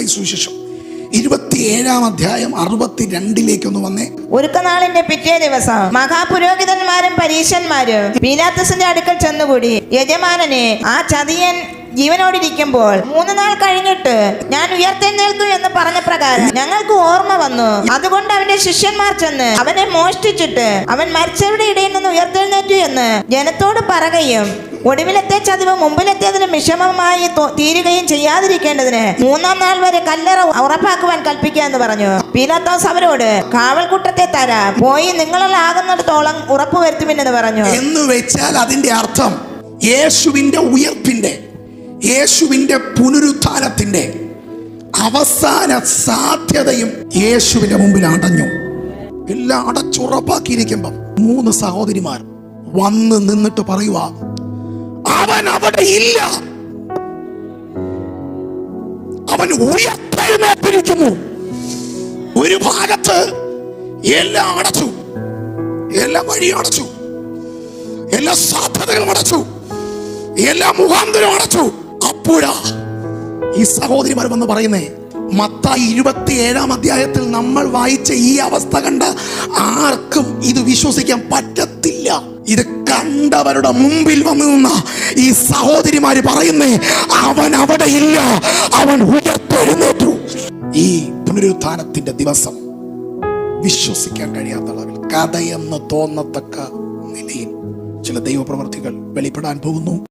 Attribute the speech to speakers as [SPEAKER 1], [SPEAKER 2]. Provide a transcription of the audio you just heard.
[SPEAKER 1] മത്തായി സുവിശേഷം 27-62 ഒന്ന് വന്നേ.
[SPEAKER 2] ഒരുക്കനാളിന്റെ പിറ്റേ ദിവസം മഹാപുരോഹിതന്മാരും പരീശന്മാരും പീലാത്തോസിന്റെ അടുക്കൽ ചെന്നുകൂടി, യജമാനനെ, ആ ചതിയൻ ജീവനോടിരിക്കുമ്പോൾ 3 നാൾ കഴിഞ്ഞിട്ട് ഞാൻ ഉയർത്തെഴുന്നേൽക്കും എന്ന് പറഞ്ഞ പ്രകാരം ഞങ്ങൾക്ക് ഓർമ്മ വന്നു. അതുകൊണ്ട് അവന്റെ ശിഷ്യന്മാർ ചെന്ന് അവനെ മോഷ്ടിച്ചിട്ട് അവൻ മരിച്ചവരുടെ ഇടയിൽ നിന്ന് ഉയർത്തെഴുന്നേറ്റു എന്ന് ജനത്തോട് പറയുകയും ഒടുവിലത്തെ ചതിവ് മുമ്പിലെത്തിയതിന് വിഷമമായി തീരുകയും ചെയ്യാതിരിക്കേണ്ടതിന് 3-ാം നാൾ വരെ കല്ലറ ഉറപ്പാക്കുവാൻ കൽപ്പിക്കുക എന്ന് പറഞ്ഞു. പീലാത്തോസ് അവരോട്, കാവൽക്കൂട്ടത്തെ തരാം, പോയി നിങ്ങളാകുന്നിടത്തോളം ഉറപ്പ് വരുത്തുമെന്ന് പറഞ്ഞു.
[SPEAKER 1] എന്ന് വെച്ചാൽ അതിന്റെ അർത്ഥം യേശുവിന്റെ ഉയർപ്പിന്റെ, യേശുവിന്റെ പുനരുത്ഥാനത്തിന്റെ അവസാന സാധ്യതയും യേശുവിന്റെ മുമ്പിൽ അടഞ്ഞു. എല്ലാം അടച്ചുറപ്പാക്കിയിരിക്കുമ്പം 3 സഹോദരിമാർ വന്ന് നിന്നിട്ട് പറയുക, അവൻ അവിടെ ഇല്ല, അവൻ ഉയർത്തെഴുന്നേറ്റിരിക്കുന്നു. ഒരു ഭാഗത്ത് എല്ലാം അടച്ചു, എല്ലാ വഴിയും അടച്ചു, എല്ലാ സാധ്യതകളും അടച്ചു, എല്ലാ മുഖാന്തരം അടച്ചു. അപ്പോഴാ ഈ സഹോദരിമാർ വന്ന് പറയുന്നേ, മത്തായി 27 നമ്മൾ വായിച്ച ഈ അവസ്ഥ കണ്ട ആർക്കും ഇത് വിശ്വസിക്കാൻ പറ്റത്തില്ല. ഇത് കണ്ടവരുടെ മുമ്പിൽ വന്നു നിന്ന ഈ സഹോദരിമാര് പറയുന്നേ, അവൻ അവിടെ ഇല്ല, അവൻ ഉയർത്തെഴുന്നേറ്റു. ഈ പുനരുത്ഥാനത്തിന്റെ ദിവസം വിശ്വസിക്കാൻ കഴിയാത്ത അളവിൽ കഥയെന്ന് തോന്നത്തക്ക നിലയിൽ ചില ദൈവപ്രവർത്തികൾ വെളിപ്പെടാൻ പോകുന്നു.